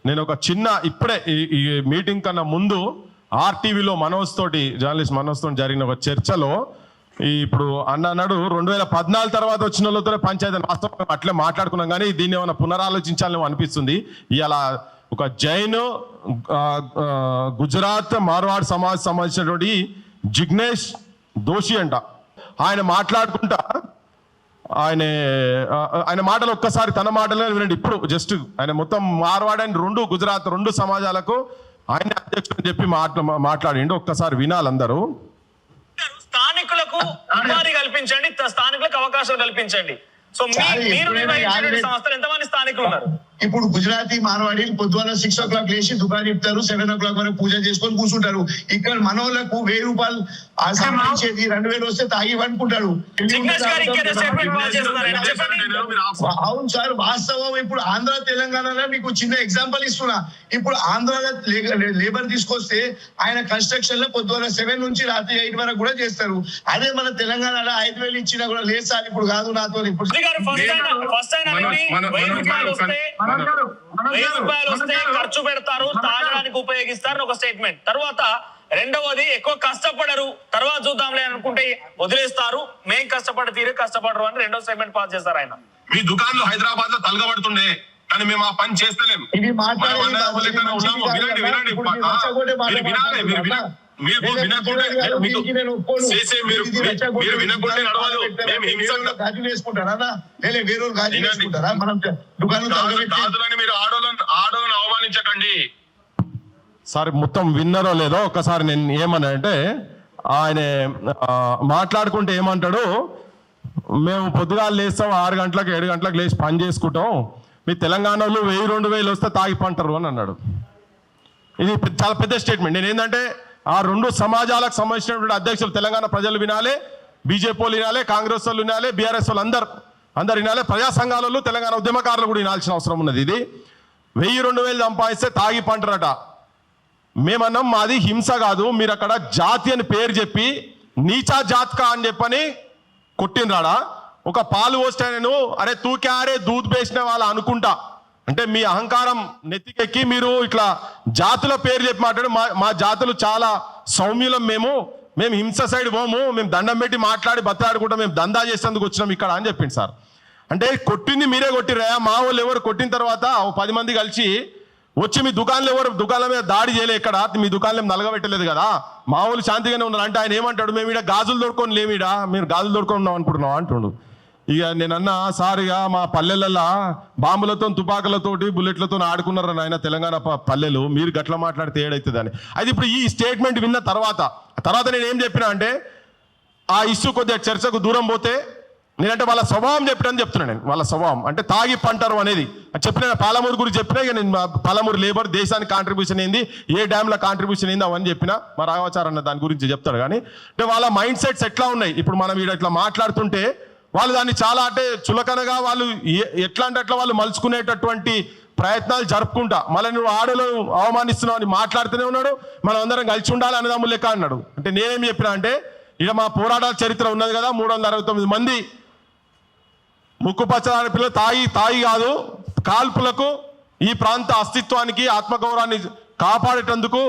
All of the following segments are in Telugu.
నేను ఒక చిన్న ఇప్పుడే ఈ మీటింగ్ కన్నా ముందు ఆర్టీవీలో జర్నలిస్ట్ మనోజ్ తోటి జరిగిన ఒక చర్చలో ఇప్పుడు అన్నాడు 2014 తర్వాత వచ్చిన వాళ్ళతో పంచాయతీ వాస్తవం అట్లే మాట్లాడుకున్నాం, కానీ దీన్ని ఏమైనా పునరాలోచించాలని అనిపిస్తుంది. ఇలా ఒక జైన్ గుజరాత్ మార్వాడ్ సంబంధించినటువంటి జిగ్నేష్ దోషి అంట, ఆయన మాట్లాడుకుంటా ఆయన మాటలు ఒక్కసారి తన మాటలే వినండి. ఇప్పుడు జస్ట్ ఆయన మొత్తం మార్వాడ్ అండ్ గుజరాత్ రెండు సమాజాలకు ఆయన అధ్యక్షుడు అని చెప్పి మాట్లాడిండు. ఒక్కసారి వినాలి అందరూ. స్థానికులకు ఉపాధి కల్పించండి, స్థానికులకు అవకాశం కల్పించండి. సో మీరు నిర్వహించిన సంస్థలు ఎంతమంది స్థానికులు ఉన్నారు? ఇప్పుడు గుజరాతీ మార్వాడి పొద్దున 6 o'clock లేచి దుకాణం ఇస్తారు, 7 o'clock వరకు పూజ చేసుకొని కూర్చుంటారు. ఇక్కడ మనోళ్ళకు 1000 రూపాయలు సంపాదించేది 2000 వస్తే తాగి అనుకుంటారు. అవును సార్, వాస్తవం. ఇప్పుడు ఆంధ్ర తెలంగాణలో మీకు చిన్న ఎగ్జాంపుల్ ఇస్తున్నా. ఇప్పుడు ఆంధ్రాలో లేబర్ తీసుకొస్తే ఆయన కన్స్ట్రక్షన్ లో పొద్దున 7 నుంచి రాత్రి 8 వరకు కూడా చేస్తారు. అదే మన తెలంగాణలో 5000 ఇచ్చినా కూడా లేదు సార్, ఇప్పుడు కాదు నాతో. ఇప్పుడు 1000 రూపాయలు వస్తే ఖర్చు పెడతారు, తాగడానికి ఉపయోగిస్తారు ఒక స్టేట్మెంట్. తర్వాత రెండవది ఎక్కువ కష్టపడరు, తర్వాత చూద్దాంలే అనుకుంటే వదిలేస్తారు. మేం కష్టపడి తీరు కష్టపడరు అని రెండో స్టేట్మెంట్ పాస్ చేస్తారు ఆయన. మీ దుకాణంలో హైదరాబాద్ లో తలగబడుతుండే, కానీ మేము ఆ పని చేస్తలేం. అవమానించకండి సార్. మొత్తం విన్నరో లేదో ఒకసారి నేను ఏమన్నా అంటే, ఆయన మాట్లాడుకుంటే ఏమంటాడు, మేము పొద్దుగాలు లేస్తాం 6 గంటలకు 7 గంటలకు లేచి పని చేసుకుంటాం, మీ తెలంగాణలో 1000-2000 వస్తే తాగి పంటారు అని అన్నాడు. ఇది చాలా పెద్ద స్టేట్మెంట్. నేను ఏంటంటే ఆ రెండు సమాజాలకు సంబంధించినటువంటి అధ్యక్షులు తెలంగాణ ప్రజలు వినాలి, బీజేపీ వాళ్ళు వినాలి, కాంగ్రెస్ వాళ్ళు వినాలి, బీఆర్ఎస్ వాళ్ళు అందరు వినాలి, ప్రజా సంఘాలలో తెలంగాణ ఉద్యమకారులు కూడా వినాల్సిన అవసరం ఉన్నది. ఇది 1000-2000 సంపాదిస్తే తాగి పంటరట. మేమన్నాం మాది హింస కాదు, మీరు అక్కడ జాతి అని పేరు చెప్పి నీచా జాత్కా అని చెప్పని కొట్టినరాడా. ఒక పాలు పోస్తాను, అరే తూకారే దూద్ వేసిన వాళ్ళు అనుకుంటా అంటే మీ అహంకారం నెత్తికెక్కి మీరు ఇట్లా జాతుల పేరు చెప్పి మాట్లాడు. మా జాతులు చాలా సౌమ్యులం, మేము హింస సైడ్ పోము, మేము దండం పెట్టి మాట్లాడి బతాడుకుంటాం, మేము దందా చేసేందుకు వచ్చినాం ఇక్కడ అని చెప్పింది సార్. అంటే కొట్టింది మీరే కొట్టిరా, మా వాళ్ళు ఎవరు కొట్టిన తర్వాత 10 మంది కలిసి వచ్చి మీ దుకాణం మీద దాడి చేయలే, ఇక్కడ మీ దుకాణం నలగబెట్టలేదు కదా, మా వాళ్ళు శాంతిగానే ఉన్నారు అంటే ఆయన ఏమంటాడు, మేము ఇక్కడ గాజులు దొరుకుని లేమిడా, మీరు గాజులు దొరుకుని ఉన్నాం అనుకుంటున్నాం అంటుండు. ఇక నేనన్నా సార్, ఇక మా పల్లెలల్లో బాంబులతో తుపాకులతోటి బుల్లెట్లతో ఆడుకున్నారు నాయన తెలంగాణ పల్లెలు, మీరు గట్ల మాట్లాడితే ఏడవుతుంది అని. అయితే ఇప్పుడు ఈ స్టేట్మెంట్ విన్న తర్వాత నేను ఏం చెప్పినా అంటే, ఆ ఇష్యూ కొద్దిగా చర్చకు దూరం పోతే నేనంటే వాళ్ళ స్వభావం చెప్పినని చెప్తున్నాను. నేను వాళ్ళ స్వభావం అంటే తాగి పంటారు అనేది చెప్పిన. పాలమూరు గురించి చెప్పినా, ఇక నేను పాలమూరు లేబర్ దేశానికి కాంట్రిబ్యూషన్ ఏంది, ఏ డ్యామ్ల కాంట్రిబ్యూషన్ ఏంది అవన్నీ చెప్పినా. మా రాఘవాచార్ అన్న దాని గురించి చెప్తాడు. కానీ అంటే వాళ్ళ మైండ్ సెట్స్ ఎట్లా ఉన్నాయి, ఇప్పుడు మనం ఇట్లా మాట్లాడుతుంటే వాళ్ళు దాన్ని చాలా అంటే చులకనగా వాళ్ళు ఎట్లా అంటే అట్లా వాళ్ళు మలుచుకునేటటువంటి ప్రయత్నాలు జరుపుకుంటా, మళ్ళీ నువ్వు ఆడలో అవమానిస్తున్నావు అని మాట్లాడుతూనే ఉన్నాడు. మనం అందరం కలిసి ఉండాలి అన్నదమ్ములు లెక్క అన్నాడు. అంటే నేనేం చెప్పినా అంటే, ఇక మా పోరాటాల చరిత్ర ఉన్నది కదా, 369 మంది ముక్కుపచ్చని పిల్లలు తాగి కాదు, కాల్పులకు ఈ ప్రాంత అస్తిత్వానికి ఆత్మగౌరవాన్ని కాపాడేటందుకు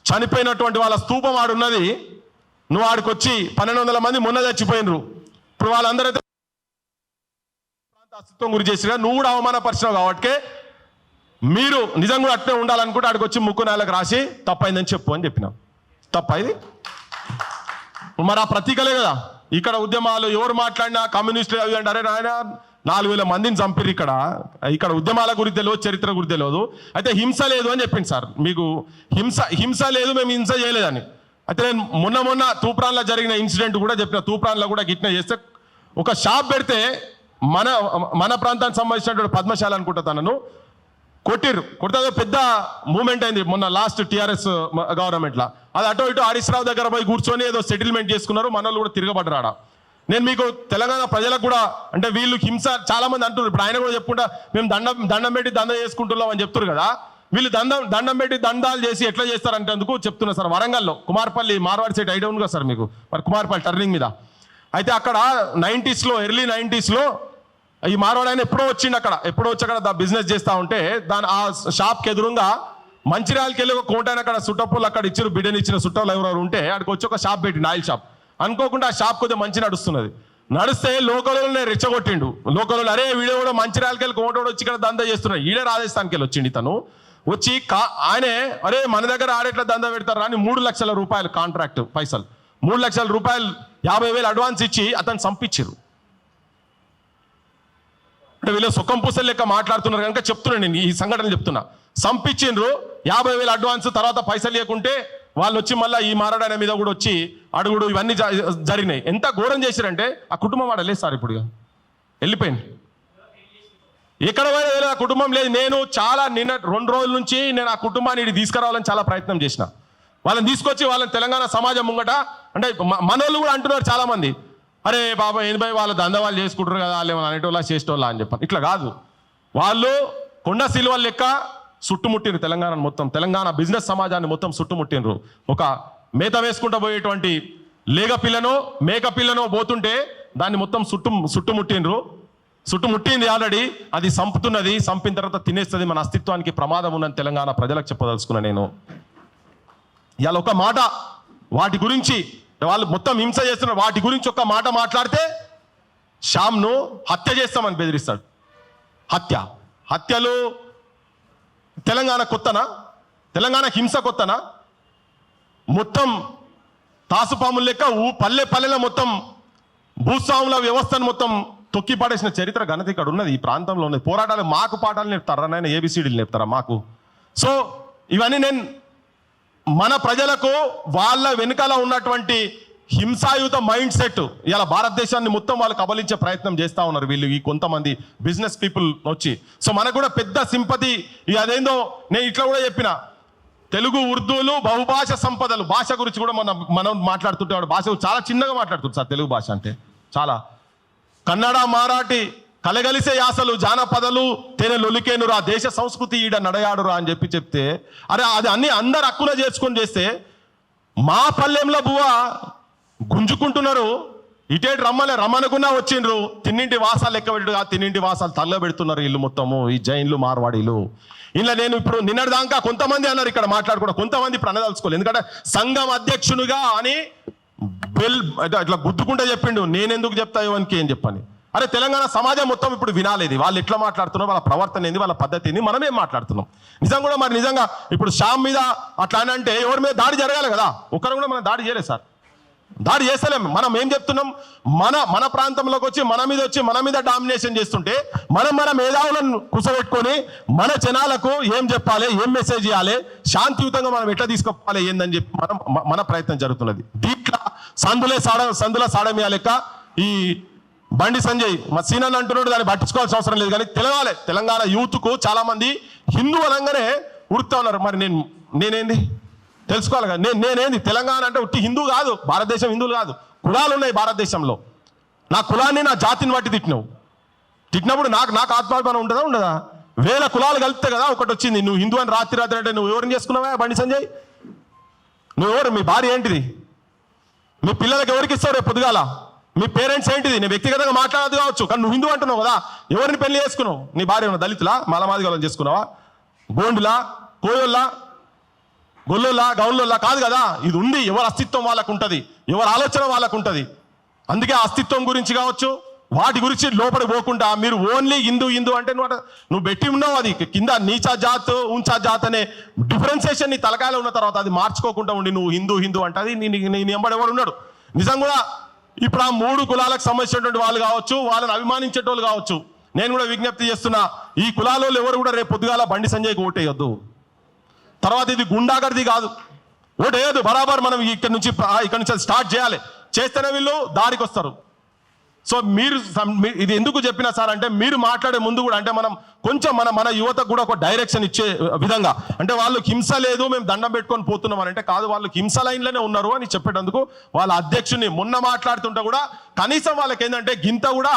చనిపోయినటువంటి వాళ్ళ స్తూపం ఆడున్నది. నువ్వు ఆడికి వచ్చి 1200 మంది మొన్న చచ్చిపోయినరు. ఇప్పుడు వాళ్ళందరైతే ప్రాంత అస్తిత్వం గురి చేసినా నువ్వు కూడా అవమానపరిచినావు. కాబట్టి మీరు నిజంగా కూడా అట్నే ఉండాలనుకుంటే ఆడికి వచ్చి ముక్కు నేలకు రాసి తప్పైందని చెప్పు అని చెప్పినాం. తప్పైంది మరి ఆ ప్రతీకలే కదా. ఇక్కడ ఉద్యమాలు ఎవరు మాట్లాడినా కమ్యూనిస్టులు అవి అంటే, అరే నాయన 4000 మందిని చంపిరు ఇక్కడ ఉద్యమాల గురించి తెలియదు, చరిత్ర గురించి తెలియదు. అయితే హింస లేదు అని చెప్పింది సార్. మీకు హింస లేదు, మేము హింస చేయలేదని. అయితే నేను మొన్న తూప్రాన్లో జరిగిన ఇన్సిడెంట్ కూడా చెప్పిన. తూప్రాన్లో కూడా గిట్న చేస్తే ఒక షాప్ పెడితే మన ప్రాంతానికి సంబంధించినటువంటి పద్మశాల అనుకుంటా తనను కొడితే పెద్ద మూమెంట్ అయింది మొన్న లాస్ట్ టీఆర్ఎస్ గవర్నమెంట్లో. అది అటో ఇటో హరీష్ రావు దగ్గర పోయి కూర్చొని ఏదో సెటిల్మెంట్ చేసుకున్నారు, మన వాళ్ళు కూడా తిరగబడ్డారా. నేను మీకు తెలంగాణ ప్రజలకు కూడా అంటే వీళ్ళు హింస చాలా మంది అంటున్నారు. ఇప్పుడు ఆయన కూడా చెప్పుకుంటా మేము దండం పెట్టి దందా చేసుకుంటున్నాం అని చెప్తున్నారు కదా. వీళ్ళు దండం పెట్టి దండాలు చేసి ఎట్లా చేస్తారంటే అందుకు చెప్తున్నా సార్. వరంగల్లో కుమార్పల్లి మార్వాడి సైడ్ ఐడియా ఉంది కదా సార్ మీకు, మరి కుమార్పల్లి టర్నింగ్ మీద. అయితే అక్కడ 90s ఎర్లీ 90s ఈ మార్వాడు ఆయన ఎప్పుడో వచ్చిండు ఎప్పుడో వచ్చి అక్కడ బిజినెస్ చేస్తూ ఉంటే దాని ఆ షాప్కి ఎదురుగా మంచిర్యాలకి వెళ్ళి ఒక కోటైన అక్కడ సుట్టప్పులు అక్కడ ఇచ్చారు బిడ్డని ఇచ్చిన సుట్టలు ఎవరెవరు ఉంటే అక్కడికి వచ్చి ఒక షాప్ పెట్టిండు ఆయిల్ షాప్. అనుకోకుండా ఆ షాప్ కొద్దిగా మంచి నడుస్తున్నది. నడిస్తే లోకల్లోనే రెచ్చగొట్టిండు. లోకల్లో అరే వీడియో కూడా మంచిర్యాలకి వెళ్ళి కోటోడు వచ్చి ఇక్కడ దందా చేస్తున్నాడు. ఈడే రాజస్థాన్కి వెళ్ళి వచ్చిండు తను వచ్చి ఆయనే అరే మన దగ్గర ఆడెట్లా దందా పెడతారు అని 3 లక్షల రూపాయలు కాంట్రాక్ట్ పైసలు 3 లక్షల రూపాయలు 50,000 అడ్వాన్స్ ఇచ్చి అతను చంపించారు. అంటే వీళ్ళు సుఖం పూసలు లెక్క మాట్లాడుతున్నారు కనుక చెప్తున్నాను నేను ఈ సంఘటన చెప్తున్నా. చంపించిండ్రు 50,000 అడ్వాన్స్, తర్వాత పైసలు లేకుంటే వాళ్ళు వచ్చి మళ్ళీ ఈ మారడాని మీద కూడా వచ్చి అడుగుడు ఇవన్నీ జరిగినాయి. ఎంత ఘోరం చేశారంటే ఆ కుటుంబం వాడలేదు సార్, ఇప్పుడు వెళ్ళిపోయింది. ఎక్కడ పోయినా ఆ కుటుంబం లేదు. నేను చాలా 2 రోజుల నుంచి నేను ఆ కుటుంబాన్ని తీసుకురావాలని చాలా ప్రయత్నం చేసిన. వాళ్ళని తీసుకొచ్చి వాళ్ళని తెలంగాణ సమాజం ముంగట అంటే మనోళ్ళు కూడా అంటున్నారు చాలా మంది, అరే బాబా ఏంది వాళ్ళ దంద వాళ్ళు చేసుకుంటారు కదా వాళ్ళు ఏమైనా అనేటోళ్ళ చేసేటోళ్ళ అని చెప్పాను. ఇట్లా కాదు, వాళ్ళు కొండ సిల్వల లెక్క చుట్టుముట్టిండ్రు తెలంగాణ మొత్తం, తెలంగాణ బిజినెస్ సమాజాన్ని మొత్తం చుట్టుముట్టిండ్రు. ఒక మేత వేసుకుంటూ పోయేటువంటి లేగ పిల్లను మేక పిల్లను పోతుంటే దాన్ని మొత్తం చుట్టుముట్టిండ్రు. చుట్టుముట్టింది ఆల్రెడీ, అది సంపుతున్నది, సంపిన తర్వాత తినేస్తుంది. మన అస్తిత్వానికి ప్రమాదం ఉన్నది తెలంగాణ ప్రజలకు చెప్పదలుచుకున్నా నేను. ఇవాళ ఒక మాట వాటి గురించి వాళ్ళు మొత్తం హింస చేస్తున్నారు, వాటి గురించి ఒక మాట మాట్లాడితే శ్యామ్ను హత్య చేస్తామని బెదిరిస్తాడు. హత్యలు తెలంగాణ కొత్తనా? తెలంగాణ హింస కొత్తనా? మొత్తం తాసుపాముల లెక్క పల్లెలో మొత్తం భూస్వాముల వ్యవస్థను మొత్తం తొక్కి పడేసిన చరిత్ర ఘనత ఇక్కడ ఉన్నది, ఈ ప్రాంతంలో ఉన్నది. పోరాటాలు మాకు పాఠాలు నేర్పుతారా నాయన? ఏబిసిడీలు నేర్పుతారా మాకు? సో ఇవన్నీ నేను మన ప్రజలకు వాళ్ళ వెనుకల ఉన్నటువంటి హింసాయుత మైండ్ సెట్ ఇలా భారతదేశాన్ని మొత్తం వాళ్ళు కబలించే ప్రయత్నం చేస్తూ ఉన్నారు వీళ్ళు, ఈ కొంతమంది బిజినెస్ పీపుల్ వచ్చి. సో మనకు కూడా పెద్ద సింపతి. అదేందో నేను ఇట్లా కూడా చెప్పిన, తెలుగు ఉర్దూలు బహుభాష సంపదలు, భాష గురించి కూడా మనం మాట్లాడుతుంటే భాష చాలా చిన్నగా మాట్లాడుతుంది సార్ తెలుగు భాష అంటే. చాలా కన్నడ మరాఠీ కలగలిసే యాసలు జానపదలు తేనె లొలికేనురా దేశ సంస్కృతి ఈడ నడయాడురా అని చెప్తే అరే అది అన్ని అందరు హక్కున చేసుకొని చేస్తే మా పల్లెంలో బువ్వ గుంజుకుంటున్నారు. ఇటేటి రమ్మనుకున్నా వచ్చిండ్రు. తిన్నింటి వాసాలు లెక్క పెట్టుగా తిన్నింటి వాసాలు తల్ల పెడుతున్నారు ఇల్లు మొత్తము, ఈ జైన్లు మార్వాడీలు. ఇలా నేను ఇప్పుడు నిన్నటిదాకా కొంతమంది అన్నారు ఇక్కడ మాట్లాడుకున్నా, కొంతమంది ఇప్పుడు అనదలుచుకోలేదు. ఎందుకంటే సంఘం అధ్యక్షునిగా అని ఇట్లా గుద్దుకుంటే చెప్పిండు, నేనెందుకు చెప్తా ఇవనికి ఏం చెప్పని. అరే తెలంగాణ సమాజం మొత్తం ఇప్పుడు వినాలేదు, వాళ్ళు ఎట్లా మాట్లాడుతున్నారు, వాళ్ళ ప్రవర్తన ఏంది, వాళ్ళ పద్ధతి ఏంది, మనమేం మాట్లాడుతున్నాం. నిజంగా కూడా మరి నిజంగా ఇప్పుడు శ్యామ్ మీద అట్లా అంటే ఎవరి మీద దాడి జరగాలి కదా, ఒకరు కూడా మనం దాడి చేయలేదు సార్, దాడి చేస్తలేం. మనం ఏం చెప్తున్నాం, మన ప్రాంతంలోకి వచ్చి మన మీద డామినేషన్ చేస్తుంటే మన మేధావులను కుసబెట్టుకొని మన జనాలకు ఏం చెప్పాలి, ఏం మెసేజ్ ఇవ్వాలి, శాంతియుతంగా మనం ఎట్లా తీసుకుపోవాలి ఏందని చెప్పి మన ప్రయత్నం జరుగుతున్నది. దీంట్లో సందుల సాడమియా లెక్క ఈ బండి సంజయ్ మా సీనన్ అంటున్నాడు, దాన్ని పట్టించుకోవాల్సిన అవసరం లేదు. కానీ తెలవాలి, తెలంగాణ యూత్కు చాలా మంది హిందూ అనగానే ఉరుకుతా ఉన్నారు. మరి నేనేంది తెలుసుకోవాలి కదా, నేనేంది తెలంగాణ అంటే ఉట్టి హిందూ కాదు, భారతదేశం హిందువులు కాదు, కులాలు ఉన్నాయి భారతదేశంలో. నా కులాన్ని నా జాతిని బట్టి తిట్టినప్పుడు నాకు ఆత్మాభిమానం ఉంటుందా ఉండదా? 1000 కులాలు కలిపితే కదా ఒకటి వచ్చింది. నువ్వు హిందూ అని రాత్రి అంటే నువ్వు ఎవరిని చేసుకున్నావా బండి సంజయ్? నువ్వెవరు? మీ భార్య ఏంటిది? మీ పిల్లలకి ఎవరికి ఇస్తావు రేపు పొద్దుగాల? మీ పేరెంట్స్ ఏంటిది? నేను వ్యక్తిగతంగా మాట్లాడదు కావచ్చు, కానీ నువ్వు హిందూ అంటున్నావు కదా, ఎవరిని పెళ్లి చేసుకున్నావు? నీ భార్య ఉన్న దళితులా, మలమాదిగలను చేసుకున్నావా, గోండులా, కోయోల్లా, గొల్లోలా, గౌన్లోలా? కాదు కదా. ఇది ఉంది, ఎవరి అస్తిత్వం వాళ్ళకు ఉంటుంది, ఎవరి ఆలోచన వాళ్ళకు ఉంటుంది. అందుకే అస్తిత్వం గురించి కావచ్చు వాటి గురించి లోపలికి పోకుండా మీరు ఓన్లీ హిందూ అంటే నువ్వు పెట్టి ఉన్నావు, అది కింద నీచా జాత్ ఉంచా జాత్ అనే డిఫరెన్సియేషన్ నీ తలకాయలో ఉన్న తర్వాత అది మార్చుకోకుండా ఉండి నువ్వు హిందూ అంటే అది నీ ఎంబడి ఎవడు ఉన్నాడు. నిజం కూడా ఇప్పుడు ఆ 3 కులాలకు సంబంధించినటువంటి వాళ్ళు కావచ్చు, వాళ్ళని అభిమానించేటోళ్ళు కావచ్చు, నేను కూడా విజ్ఞప్తి చేస్తున్నా, ఈ కులాలలో ఎవరు కూడా రేపు పొద్దుగాల బండి సంజయ్కి ఓటేయొద్దు. తర్వాత ఇది గుండాగర్ది కాదు, ఓటేయద్దు. బరాబర్ మనం ఇక్కడ నుంచి స్టార్ట్ చేయాలి, చేస్తేనే వీళ్ళు దారికి వస్తారు. సో మీరు ఇది ఎందుకు చెప్పినా సార్ అంటే మీరు మాట్లాడే ముందు కూడా అంటే మనం కొంచెం మన యువతకు కూడా ఒక డైరెక్షన్ ఇచ్చే విధంగా, అంటే వాళ్ళకి హింస లేదు మేము దండం పెట్టుకొని పోతున్నాం అని అంటే కాదు, వాళ్ళు హింస లైన్లోనే ఉన్నారు అని చెప్పేటందుకు వాళ్ళ అధ్యక్షుని మొన్న మాట్లాడుతుంటే కూడా కనీసం వాళ్ళకి ఏంటంటే గింత కూడా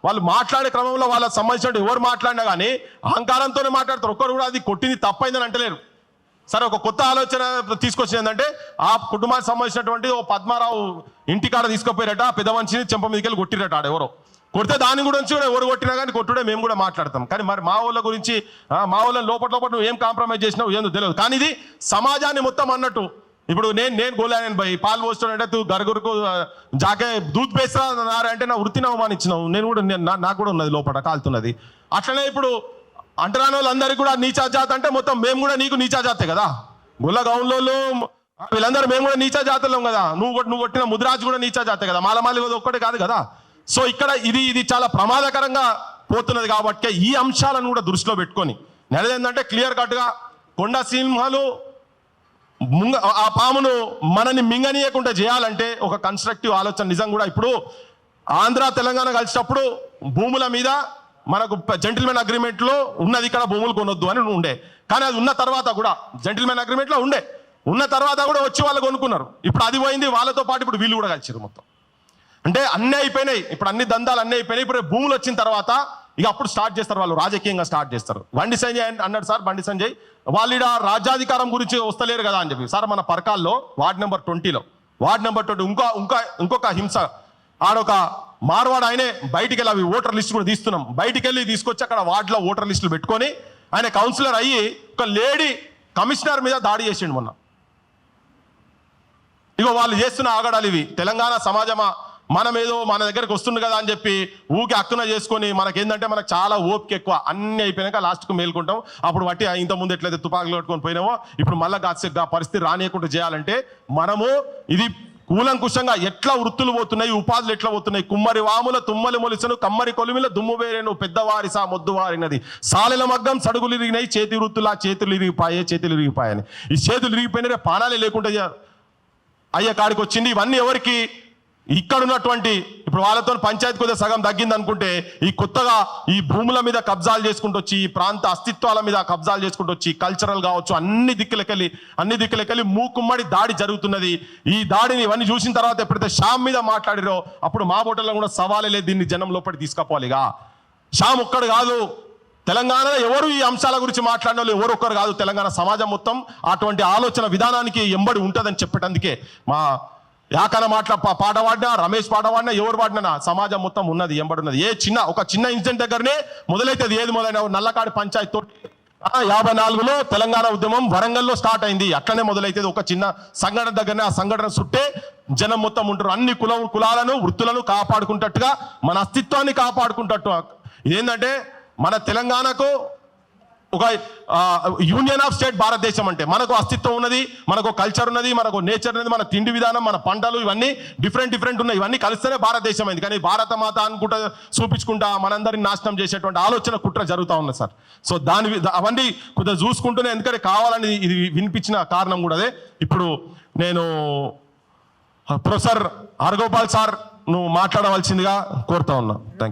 వాళ్ళు మాట్లాడే క్రమంలో వాళ్ళకి సంబంధించిన ఎవరు మాట్లాడినా కానీ అహంకారంతోనే మాట్లాడతారు. ఒక్కరు కూడా అది కొట్టింది తప్పైందని అంటలేరు. సరే ఒక కొత్త ఆలోచన తీసుకొచ్చింది ఏంటంటే ఆ కుటుంబానికి సంబంధించినటువంటి ఓ పద్మారావు ఇంటికాడ తీసుకుపోయారట, పెద్ద మనిషిని చెంప మీదకి వెళ్ళి కొట్టిరట ఆడెవరో. కొడితే దాని గురించి కూడా ఎవరు కొట్టినా కానీ కొట్టుడే మేము కూడా మాట్లాడతాం. కానీ మరి మా వాళ్ళ గురించి మా వాళ్ళని లోపల నువ్వు ఏం కాంప్రమైజ్ చేసినావు ఏందో తెలియదు. కానీ ఇది సమాజాన్ని మొత్తం అన్నట్టు ఇప్పుడు నేను గోలాయన్ భయ్ పాలు పోస్తుంటే తూ గరుగురుకు జాకే దూద్ పేస్తా అంటే నా వృత్తిని అవమానించినావు. నేను కూడా నాకు కూడా ఉన్నది లోపల కాలుతున్నది. అట్లనే ఇప్పుడు అంటరాని వాళ్ళందరికీ కూడా నీచా జాతి అంటే మొత్తం మేము కూడా నీకు నీచా జాతే కదా. గొల్ల గౌన్లోళ్ళు వీళ్ళందరూ మేము కూడా నీచా జాతులం కదా. నువ్వు కొట్టిన ముదిరాజు కూడా నీచా జాతే కదా. మాలమాలి ఒక్కటే కాదు కదా. సో ఇక్కడ ఇది చాలా ప్రమాదకరంగా పోతున్నది. కాబట్టి ఈ అంశాలను కూడా దృష్టిలో పెట్టుకొని నెలదేందంటే క్లియర్ కట్గా కొండ సింహాలు ఆ పామును మనని మింగనీయకుండా చేయాలంటే ఒక కన్స్ట్రక్టివ్ ఆలోచన నిజం కూడా. ఇప్పుడు ఆంధ్ర తెలంగాణ కలిసినప్పుడు భూముల మీద మనకు జెంటిల్మెన్ అగ్రిమెంట్లో ఉన్నది ఇక్కడ భూములు కొనొద్దు అని ఉండే. కానీ అది ఉన్న తర్వాత కూడా జెంటిల్మెన్ అగ్రిమెంట్లో ఉన్న తర్వాత కూడా వచ్చి వాళ్ళు కొనుక్కున్నారు. ఇప్పుడు అది పోయింది. వాళ్ళతో పాటు ఇప్పుడు వీళ్ళు కూడా కలిసిరు మొత్తం. అంటే అన్నీ అయిపోయినాయి. ఇప్పుడు అన్ని దందాలు అన్నీ అయిపోయినాయి. ఇప్పుడు భూములు వచ్చిన తర్వాత ఇక అప్పుడు స్టార్ట్ చేస్తారు వాళ్ళు రాజకీయంగా స్టార్ట్ చేస్తారు. బండి సంజయ్ అన్నాడు సార్, బండి సంజయ్ వాళ్ళు ఇక్కడ రాజ్యాధికారం గురించి వస్తలేరు కదా అని చెప్పి. సార్ మన పరకాల్లో వార్డ్ నెంబర్ 20లో వార్డ్ నెంబర్ 20 ఇంకొక హింస ఆడొక మార్వాడు ఆయనే బయటికి వెళ్ళి అవి ఓటర్ లిస్ట్ కూడా తీస్తున్నాం. బయటికి వెళ్ళి తీసుకొచ్చి అక్కడ వార్డులో ఓటర్ లిస్టులు పెట్టుకొని ఆయన కౌన్సిలర్ అయ్యి ఒక లేడీ కమిషనర్ మీద దాడి చేసిండు మొన్న. ఇగో వాళ్ళు చేస్తున్న ఆగడాలు ఇవి. తెలంగాణ సమాజమా మనం ఏదో మన దగ్గరికి వస్తుంది కదా అని చెప్పి ఊకి హక్కున చేసుకొని మనకేందంటే మనకు చాలా ఓపిక ఎక్కువ. అన్ని అయిపోయినాక లాస్ట్కు మేల్కుంటాం. అప్పుడు బట్టి ఇంతకుముందు ఎట్లయితే తుపాకులు కట్టుకొని పోయినామో ఇప్పుడు మళ్ళీ పరిస్థితి రానియకుండా చేయాలంటే మనము ఇది కూలంకుషంగా ఎట్లా వృత్తులు పోతున్నాయి, ఉపాధులు ఎట్లా పోతున్నాయి. కుమ్మరి వాముల తుమ్మలి మొలిసను కమ్మరి కొలిమిల దుమ్ము వేరేను పెద్దవారి సా మొద్దు వారినది సాలెల మగ్గం సడుగులు ఇరిగినాయి చేతి వృత్తులా చేతులు ఇరిగిపాయని. ఈ చేతులు ఇరిగిపోయిన పానాలే లేకుండా అయ్యే కాడికి వచ్చింది. ఇవన్నీ ఎవరికి? ఇక్కడ ఉన్నటువంటి ఇప్పుడు వాళ్ళతో పంచాయతీ కొద్దిగా సగం తగ్గింది అనుకుంటే ఈ కొత్తగా ఈ భూముల మీద కబ్జాలు చేసుకుంటూ వచ్చి ఈ ప్రాంత అస్తిత్వాల మీద కబ్జాలు చేసుకుంటూ వచ్చి కల్చరల్ కావచ్చు అన్ని దిక్కులకెళ్ళి మూకుమ్మడి దాడి జరుగుతున్నది. ఈ దాడిని ఇవన్నీ చూసిన తర్వాత ఎప్పుడైతే శ్యామ్ మీద మాట్లాడిరో అప్పుడు మా బోటల్లో కూడా సవాలే లేదు. దీన్ని జనం లోపలికి తీసుకుపోవాలిగా. శ్యామ్ ఒక్కడు కాదు, తెలంగాణలో ఎవరు ఈ అంశాల గురించి మాట్లాడిన వాళ్ళు ఎవరు ఒక్కరు కాదు. తెలంగాణ సమాజం మొత్తం అటువంటి ఆలోచన విధానానికి ఎంబడి ఉంటుందని చెప్పేటందుకే మా యాకన పాట పాడినా రమేష్ పాట పాడినా ఎవరు పాడినా సమాజం మొత్తం ఉన్నది ఎంబడున్నది. ఒక చిన్న ఇన్సిడెంట్ దగ్గరనే మొదలైతుంది. ఏది మొదలైన నల్లకాడి పంచాయతీ తోటి 54లో తెలంగాణ ఉద్యమం వరంగల్లో స్టార్ట్ అయింది. అట్లనే మొదలైతుంది ఒక చిన్న సంఘటన దగ్గరనే. ఆ సంఘటన చుట్టే జనం మొత్తం ఉంటారు. అన్ని కులాలను వృత్తులను కాపాడుకుంటట్టుగా మన అస్తిత్వాన్ని కాపాడుకుంటట్టు ఇదేంటంటే మన తెలంగాణకు ఒక యూనియన్ ఆఫ్ స్టేట్ భారతదేశం అంటే మనకు అస్తిత్వం ఉన్నది, మనకు కల్చర్ ఉన్నది, మనకు నేచర్ ఉన్నది, మన తిండి విధానం, మన పంటలు ఇవన్నీ డిఫరెంట్ ఉన్నాయి. ఇవన్నీ కలిస్తేనే భారతదేశం అయింది. కానీ భారత మాత అనుకుంటా చూపించుకుంటా మనందరినీ నాశనం చేసేటువంటి ఆలోచన కుట్ర జరుగుతూ ఉంది సార్. సో అవన్నీ కొద్దిగా చూసుకుంటూనే ఎందుకంటే కావాలని ఇది వినిపించిన కారణం కూడా అదే. ఇప్పుడు నేను ప్రొఫెసర్ హరగోపాల్ సార్ నువ్వు మాట్లాడవలసిందిగా కోరుతా ఉన్నా. Thank you.